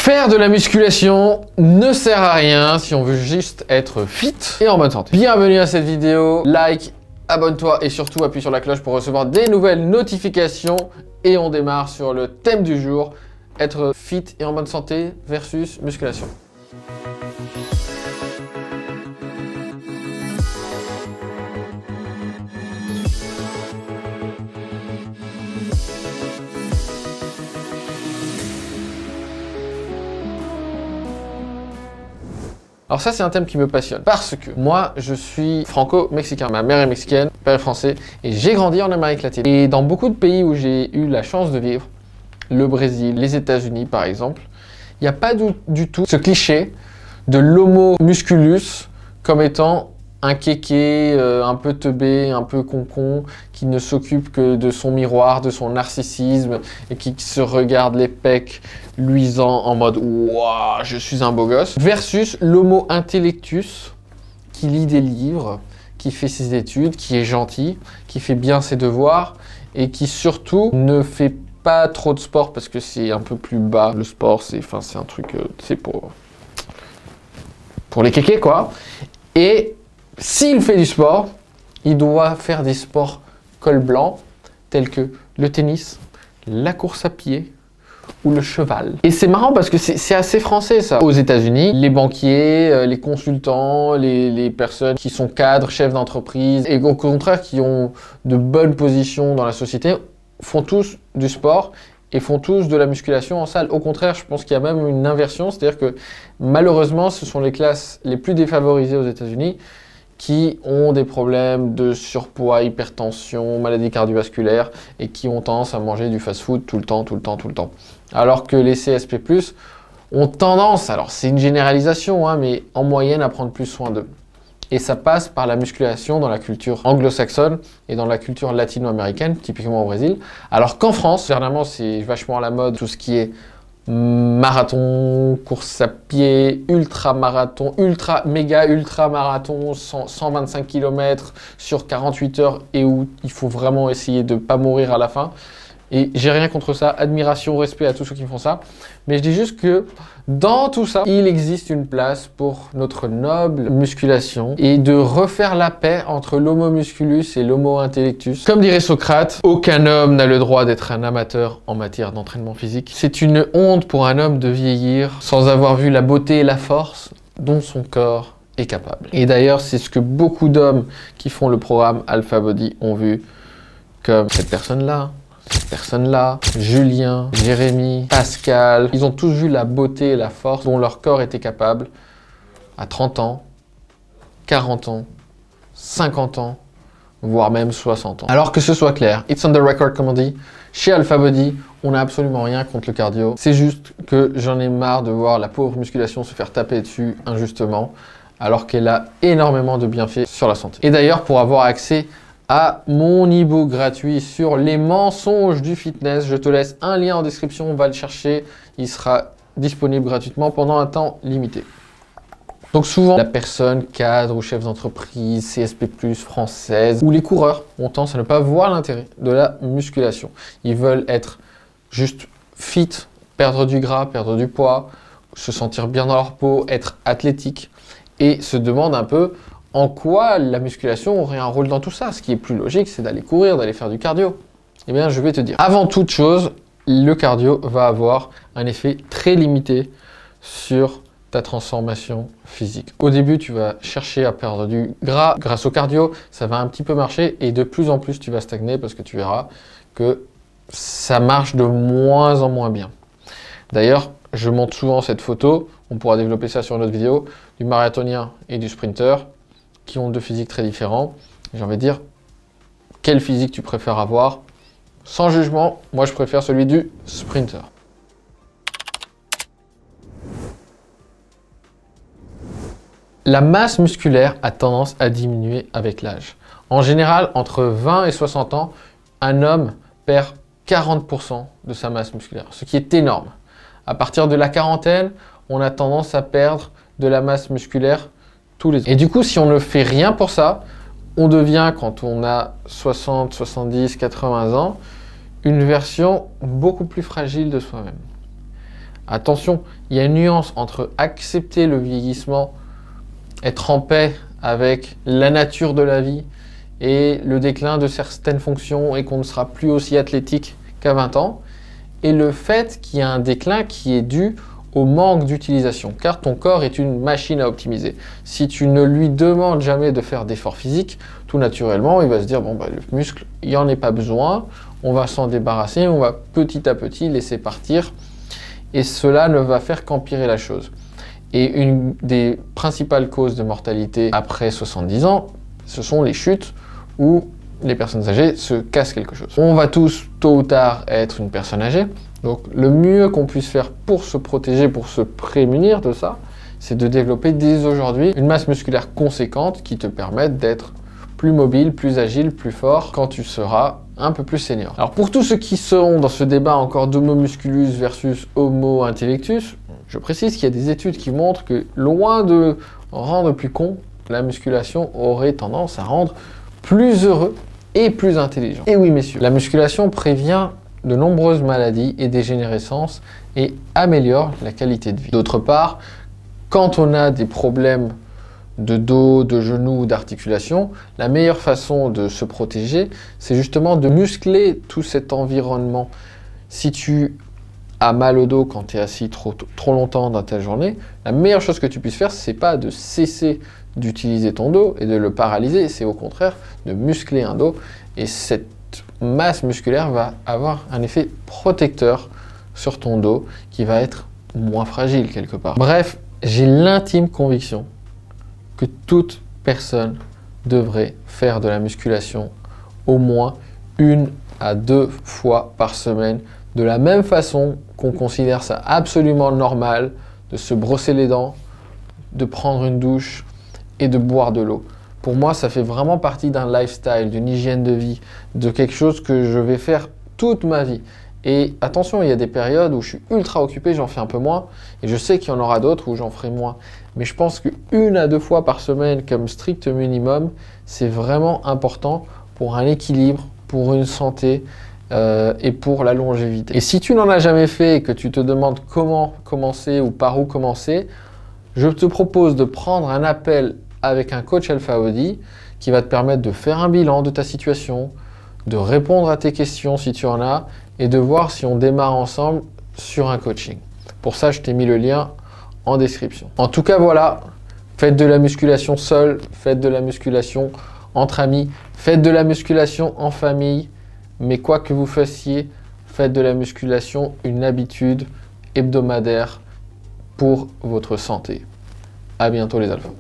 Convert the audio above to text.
Faire de la musculation ne sert à rien si on veut juste être fit et en bonne santé. Bienvenue à cette vidéo, like, abonne-toi et surtout appuie sur la cloche pour recevoir des nouvelles notifications. Et on démarre sur le thème du jour, être fit et en bonne santé versus musculation. Alors ça, c'est un thème qui me passionne parce que moi, je suis franco-mexicain. Ma mère est mexicaine, mon père est français et j'ai grandi en Amérique latine. Et dans beaucoup de pays où j'ai eu la chance de vivre, le Brésil, les États-Unis par exemple, il n'y a pas du tout ce cliché de l'homo musculus comme étant un kéké, un peu teubé, un peu concon, qui ne s'occupe que de son miroir, de son narcissisme, et qui se regarde les pecs luisants en mode « Wouah, je suis un beau gosse », versus l'homo intellectus, qui lit des livres, qui fait ses études, qui est gentil, qui fait bien ses devoirs, et qui surtout ne fait pas trop de sport, parce que c'est un peu plus bas. Le sport, c'est un truc, c'est pour les kékés, quoi. Et s'il fait du sport, il doit faire des sports col blanc, tels que le tennis, la course à pied ou le cheval. Et c'est marrant parce que c'est assez français ça. Aux États-Unis, les banquiers, les consultants, les personnes qui sont cadres, chefs d'entreprise, et au contraire qui ont de bonnes positions dans la société, font tous du sport et font tous de la musculation en salle. Au contraire, je pense qu'il y a même une inversion, c'est-à-dire que malheureusement, ce sont les classes les plus défavorisées aux États-Unis qui ont des problèmes de surpoids, hypertension, maladies cardiovasculaires et qui ont tendance à manger du fast-food tout le temps. Alors que les CSP+, ont tendance, alors c'est une généralisation, hein, mais en moyenne à prendre plus soin d'eux. Et ça passe par la musculation dans la culture anglo-saxonne et dans la culture latino-américaine, typiquement au Brésil. Alors qu'en France, dernièrement, c'est vachement à la mode tout ce qui est marathon, course à pied, ultra-marathon, ultra-marathon, 125 km sur 48 heures et où il faut vraiment essayer de ne pas mourir à la fin. Et j'ai rien contre ça, admiration, respect à tous ceux qui font ça. Mais je dis juste que dans tout ça, il existe une place pour notre noble musculation et de refaire la paix entre l'homo musculus et l'homo intellectus. Comme dirait Socrate, aucun homme n'a le droit d'être un amateur en matière d'entraînement physique. C'est une honte pour un homme de vieillir sans avoir vu la beauté et la force dont son corps est capable. Et d'ailleurs, c'est ce que beaucoup d'hommes qui font le programme Alpha Body ont vu, comme cette personne-là. Cette personne-là, Julien, Jérémy, Pascal, ils ont tous vu la beauté et la force dont leur corps était capable à 30 ans, 40 ans, 50 ans, voire même 60 ans. Alors que ce soit clair, it's on the record comme on dit, chez Alpha Body, on n'a absolument rien contre le cardio. C'est juste que j'en ai marre de voir la pauvre musculation se faire taper dessus injustement, alors qu'elle a énormément de bienfaits sur la santé. Et d'ailleurs, pour avoir accès à mon e-book gratuit sur les mensonges du fitness. Je te laisse un lien en description, on va le chercher. Il sera disponible gratuitement pendant un temps limité. Donc souvent, la personne cadre ou chef d'entreprise, CSP+, française, ou les coureurs ont tendance à ne pas voir l'intérêt de la musculation. Ils veulent être juste fit, perdre du gras, perdre du poids, se sentir bien dans leur peau, être athlétique et se demandent un peu en quoi la musculation aurait un rôle dans tout ça. Ce qui est plus logique, c'est d'aller courir, d'aller faire du cardio. Eh bien, je vais te dire. Avant toute chose, le cardio va avoir un effet très limité sur ta transformation physique. Au début, tu vas chercher à perdre du gras. Grâce au cardio, ça va un petit peu marcher et de plus en plus, tu vas stagner parce que tu verras que ça marche de moins en moins bien. D'ailleurs, je montre souvent cette photo, on pourra développer ça sur une autre vidéo, du marathonien et du sprinter, qui ont deux physiques très différents. J'ai envie de dire, quel physique tu préfères avoir? Sans jugement, moi je préfère celui du sprinter. La masse musculaire a tendance à diminuer avec l'âge. En général, entre 20 et 60 ans, un homme perd 40% de sa masse musculaire, ce qui est énorme. À partir de la quarantaine, on a tendance à perdre de la masse musculaire tous les ans. Et du coup, si on ne fait rien pour ça, on devient, quand on a 60, 70, 80 ans, une version beaucoup plus fragile de soi-même. Attention, il y a une nuance entre accepter le vieillissement, être en paix avec la nature de la vie et le déclin de certaines fonctions et qu'on ne sera plus aussi athlétique qu'à 20 ans, et le fait qu'il y a un déclin qui est dû au manque d'utilisation, car ton corps est une machine à optimiser. Si tu ne lui demandes jamais de faire d'efforts physiques, tout naturellement, il va se dire, bon, bah, le muscle, il n'y en a pas besoin, on va s'en débarrasser, on va petit à petit laisser partir, et cela ne va faire qu'empirer la chose. Et une des principales causes de mortalité après 70 ans, ce sont les chutes où les personnes âgées se cassent quelque chose. On va tous, tôt ou tard, être une personne âgée. Donc, le mieux qu'on puisse faire pour se protéger, pour se prémunir de ça, c'est de développer dès aujourd'hui une masse musculaire conséquente qui te permette d'être plus mobile, plus agile, plus fort quand tu seras un peu plus senior. Alors, pour tous ceux qui seront dans ce débat encore d'homo musculus versus homo intellectus, je précise qu'il y a des études qui montrent que, loin de rendre plus con, la musculation aurait tendance à rendre plus heureux et plus intelligent. Et oui, messieurs, la musculation prévient de nombreuses maladies et dégénérescences et améliore la qualité de vie. D'autre part, quand on a des problèmes de dos, de genoux ou d'articulation, la meilleure façon de se protéger, c'est justement de muscler tout cet environnement. Si tu as mal au dos quand tu es assis trop longtemps dans ta journée, la meilleure chose que tu puisses faire, c'est pas de cesser d'utiliser ton dos et de le paralyser, c'est au contraire de muscler un dos, et cette masse musculaire va avoir un effet protecteur sur ton dos qui va être moins fragile quelque part. Bref, j'ai l'intime conviction que toute personne devrait faire de la musculation au moins 1 à 2 fois par semaine, de la même façon qu'on considère ça absolument normal de se brosser les dents, de prendre une douche et de boire de l'eau. Pour moi, ça fait vraiment partie d'un lifestyle, d'une hygiène de vie, de quelque chose que je vais faire toute ma vie. Et attention, il y a des périodes où je suis ultra occupé, j'en fais un peu moins, et je sais qu'il y en aura d'autres où j'en ferai moins. Mais je pense que 1 à 2 fois par semaine comme strict minimum, c'est vraiment important pour un équilibre, pour une santé et pour la longévité. Et si tu n'en as jamais fait et que tu te demandes comment commencer ou par où commencer, je te propose de prendre un appel avec un coach Alpha Body qui va te permettre de faire un bilan de ta situation, de répondre à tes questions si tu en as, et de voir si on démarre ensemble sur un coaching. Pour ça, je t'ai mis le lien en description. En tout cas, voilà, faites de la musculation seul, faites de la musculation entre amis, faites de la musculation en famille, mais quoi que vous fassiez, faites de la musculation une habitude hebdomadaire pour votre santé. À bientôt les alphas.